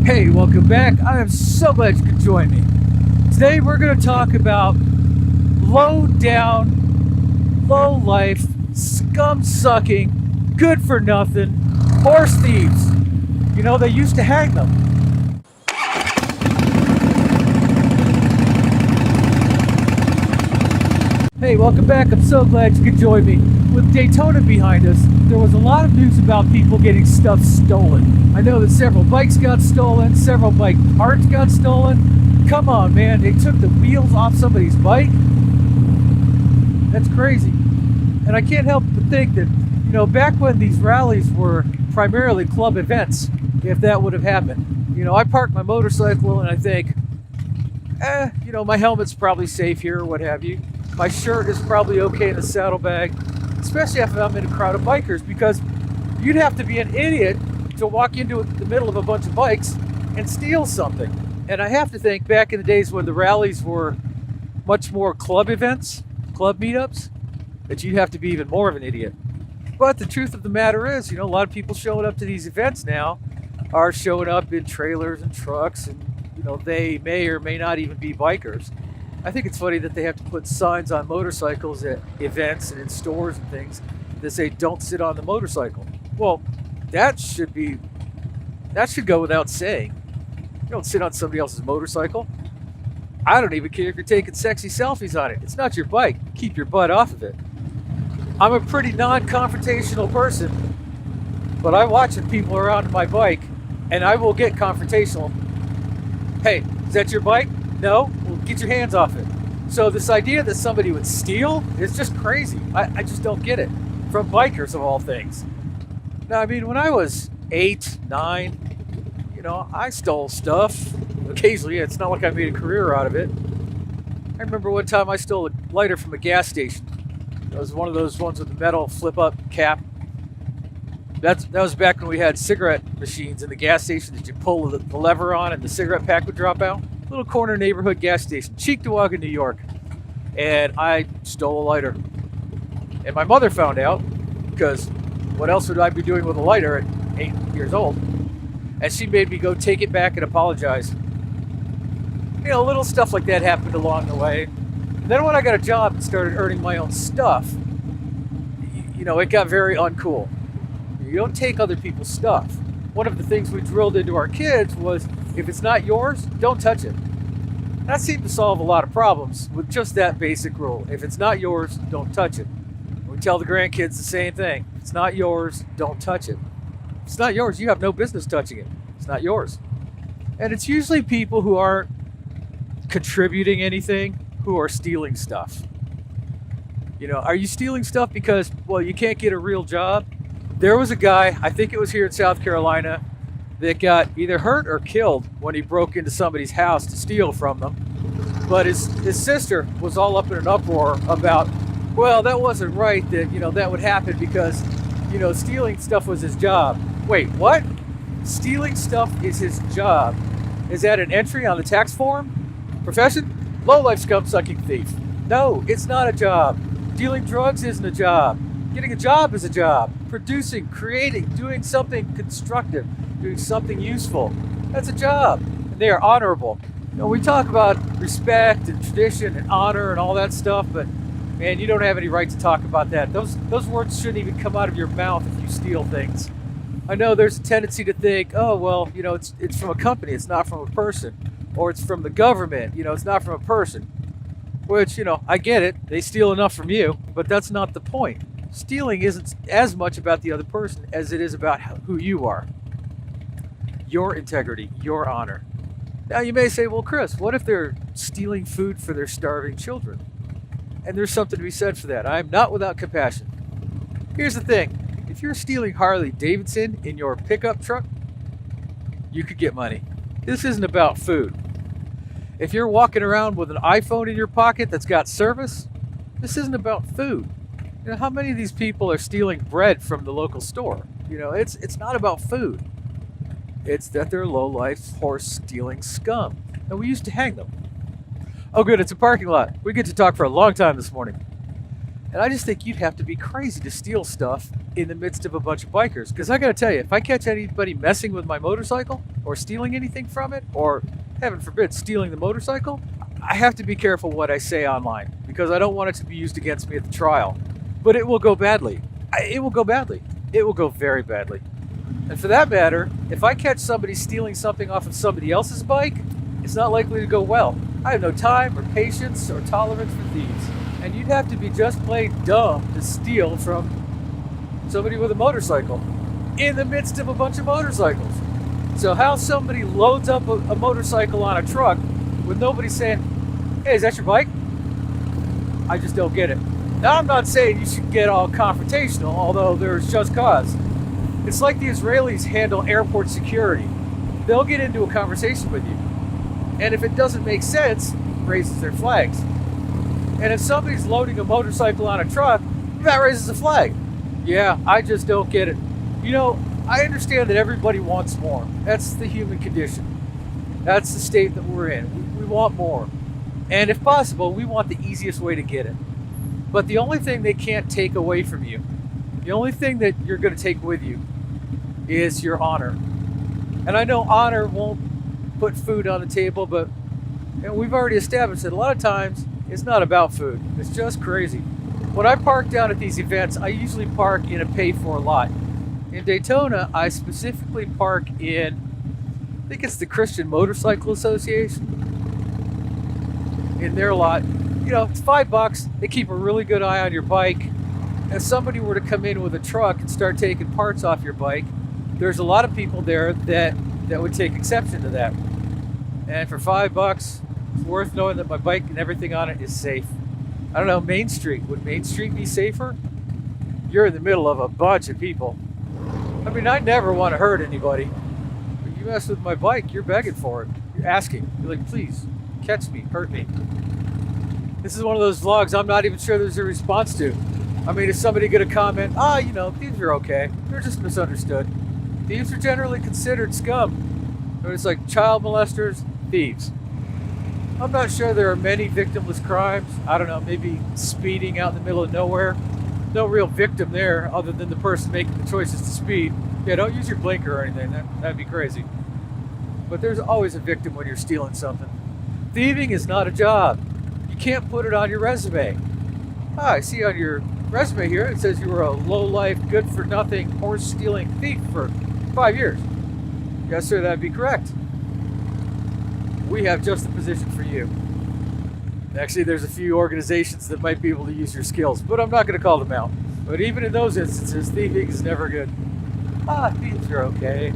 Hey, welcome back. I am so glad you could join me. Today we're going to talk about low down, low life, scum sucking, good for nothing, horse thieves. You know, they used to hang them. Hey, welcome back. I'm so glad you could join me. With Daytona behind us, there was a lot of news about people getting stuff stolen. I know that several bikes got stolen, several bike parts got stolen. Come on, man, they took the wheels off somebody's bike? That's crazy. And I can't help but think that, you know, back when these rallies were primarily club events, if that would have happened. You know, I park my motorcycle and I think, you know, my helmet's probably safe here or what have you. My shirt is probably okay in the saddlebag, especially if I'm in a crowd of bikers, because you'd have to be an idiot to walk into the middle of a bunch of bikes and steal something. And I have to think back in the days when the rallies were much more club events, club meetups, that you'd have to be even more of an idiot. But the truth of the matter is, you know, a lot of people showing up to these events now are showing up in trailers and trucks, and, you know, they may or may not even be bikers. I think it's funny that they have to put signs on motorcycles at events and in stores and things that say don't sit on the motorcycle. Well, that should go without saying. You don't sit on somebody else's motorcycle. I don't even care if you're taking sexy selfies on it. It's not your bike. Keep your butt off of it. I'm a pretty non-confrontational person, but I'm watching people around my bike and I will get confrontational. Hey, is that your bike? No? Well, get your hands off it. So this idea that somebody would steal is just crazy. I just don't get it. From bikers of all things. Now, I mean, when I was 8, 9, you know, I stole stuff. Occasionally, it's not like I made a career out of it. I remember one time I stole a lighter from a gas station. It was one of those ones with the metal flip-up cap. That was back when we had cigarette machines in the gas station that you pull the lever on and the cigarette pack would drop out. Little corner neighborhood gas station, Cheektowaga, New York. And I stole a lighter. And my mother found out, because what else would I be doing with a lighter at 8 years old? And she made me go take it back and apologize. You know, little stuff like that happened along the way. And then when I got a job and started earning my own stuff, you know, it got very uncool. You don't take other people's stuff. One of the things we drilled into our kids was, if it's not yours, don't touch it. That seemed to solve a lot of problems with just that basic rule. If it's not yours, don't touch it. We tell the grandkids the same thing. If it's not yours, don't touch it. If it's not yours, you have no business touching it. It's not yours. And it's usually people who aren't contributing anything who are stealing stuff. You know, are you stealing stuff because, well, you can't get a real job? There was a guy, I think it was here in South Carolina, that got either hurt or killed when he broke into somebody's house to steal from them. But his sister was all up in an uproar about, well, that wasn't right that, you know, that would happen because, you know, stealing stuff was his job. Wait, what? Stealing stuff is his job. Is that an entry on the tax form? Profession? Low-life scum-sucking thief. No, it's not a job. Dealing drugs isn't a job. Getting a job is a job. Producing, creating, doing something constructive, doing something useful. That's a job. And they are honorable. You know, we talk about respect and tradition and honor and all that stuff, but man, you don't have any right to talk about that. Those words shouldn't even come out of your mouth if you steal things. I know there's a tendency to think, oh, well, you know, it's from a company, it's not from a person. Or it's from the government, you know, it's not from a person. Which, you know, I get it. They steal enough from you, but that's not the point. Stealing isn't as much about the other person as it is about who you are. Your integrity, your honor. Now you may say, well, Chris, what if they're stealing food for their starving children? And there's something to be said for that. I'm not without compassion. Here's the thing. If you're stealing Harley Davidson in your pickup truck, you could get money. This isn't about food. If you're walking around with an iPhone in your pocket that's got service, this isn't about food. You know, how many of these people are stealing bread from the local store? You know, it's not about food. It's that they're low-life, horse-stealing scum. And we used to hang them. Oh good, it's a parking lot. We get to talk for a long time this morning. And I just think you'd have to be crazy to steal stuff in the midst of a bunch of bikers. Because I gotta tell you, if I catch anybody messing with my motorcycle or stealing anything from it, or heaven forbid, stealing the motorcycle, I have to be careful what I say online because I don't want it to be used against me at the trial. But it will go badly. It will go badly. It will go very badly. And for that matter, if I catch somebody stealing something off of somebody else's bike, it's not likely to go well. I have no time or patience or tolerance for thieves. And you'd have to be just plain dumb to steal from somebody with a motorcycle in the midst of a bunch of motorcycles. So how somebody loads up a motorcycle on a truck with nobody saying, "Hey, is that your bike?" I just don't get it. Now, I'm not saying you should get all confrontational, although there's just cause. It's like the Israelis handle airport security. They'll get into a conversation with you. And if it doesn't make sense, raises their flags. And if somebody's loading a motorcycle on a truck, that raises a flag. Yeah, I just don't get it. You know, I understand that everybody wants more. That's the human condition. That's the state that we're in. We want more. And if possible, we want the easiest way to get it. But the only thing they can't take away from you, the only thing that you're going to take with you is your honor. And I know honor won't put food on the table, but we've already established that a lot of times it's not about food. It's just crazy. When I park down at these events, I usually park in a paid-for lot. In Daytona, I specifically park in, I think it's the Christian Motorcycle Association, in their lot. You know, it's $5. They keep a really good eye on your bike. If somebody were to come in with a truck and start taking parts off your bike, there's a lot of people there that would take exception to that. And for $5, it's worth knowing that my bike and everything on it is safe. I don't know, Main Street. Would Main Street be safer? You're in the middle of a bunch of people. I mean, I never want to hurt anybody. But you mess with my bike, you're begging for it. You're asking. You're like, please, catch me, hurt me. This is one of those vlogs I'm not even sure there's a response to. I mean, is somebody going to comment, you know, thieves are okay. They're just misunderstood. Thieves are generally considered scum. It's like child molesters, thieves. I'm not sure there are many victimless crimes. I don't know, maybe speeding out in the middle of nowhere. No real victim there other than the person making the choices to speed. Yeah, don't use your blinker or anything. That'd be crazy. But there's always a victim when you're stealing something. Thieving is not a job. You can't put it on your resume. I see on your resume here it says you were a low-life, good-for-nothing, horse-stealing thief for 5 years. Yes, sir, that'd be correct. We have just the position for you. Actually, there's a few organizations that might be able to use your skills, but I'm not going to call them out. But even in those instances, thieving is never good. Thieves are okay.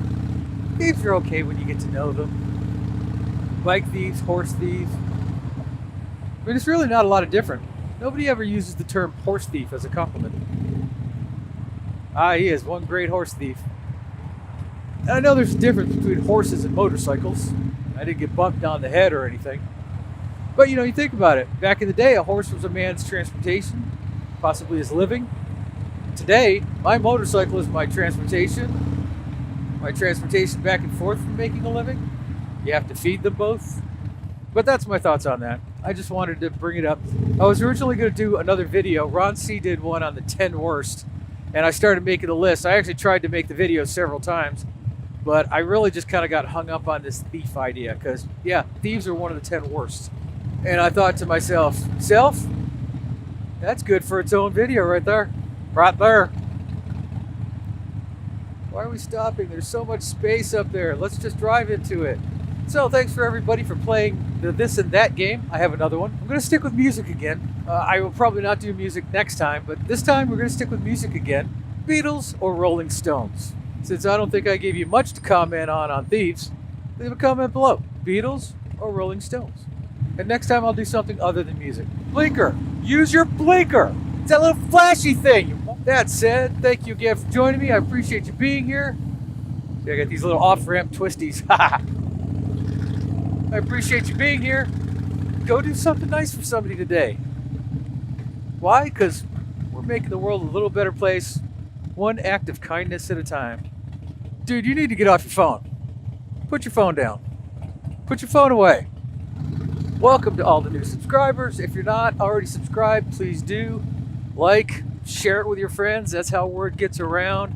Thieves are okay when you get to know them. Bike thieves, horse thieves. I mean, it's really not a lot of different. Nobody ever uses the term horse thief as a compliment. He is one great horse thief. And I know there's a difference between horses and motorcycles. I didn't get bumped on the head or anything. But you know, you think about it. Back in the day, a horse was a man's transportation, possibly his living. Today, my motorcycle is my transportation back and forth from making a living. You have to feed them both. But that's my thoughts on that. I just wanted to bring it up. I was originally going to do another video. Ron C. did one on the 10 worst, and I started making a list. I actually tried to make the video several times, but I really just kind of got hung up on this thief idea because, yeah, thieves are one of the 10 worst. And I thought to myself, that's good for its own video right there. Right there. Why are we stopping? There's so much space up there. Let's just drive into it. So thanks for everybody for playing the this and that game. I have another one. I'm going to stick with music again. I will probably not do music next time, but this time we're going to stick with music again. Beatles or Rolling Stones? Since I don't think I gave you much to comment on Thieves, leave a comment below. Beatles or Rolling Stones? And next time I'll do something other than music. Blinker! Use your blinker! It's that little flashy thing! That said, thank you again for joining me. I appreciate you being here. See, I got these little off-ramp twisties. I appreciate you being here. Go do something nice for somebody today. Why? Because we're making the world a little better place, one act of kindness at a time. Dude, you need to get off your phone. Put your phone down. Put your phone away. Welcome to all the new subscribers. If you're not already subscribed, please do. Like, share it with your friends. That's how word gets around.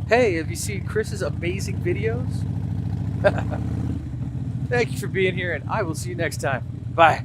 Hey, have you seen Chris's amazing videos? Thank you for being here, and I will see you next time. Bye.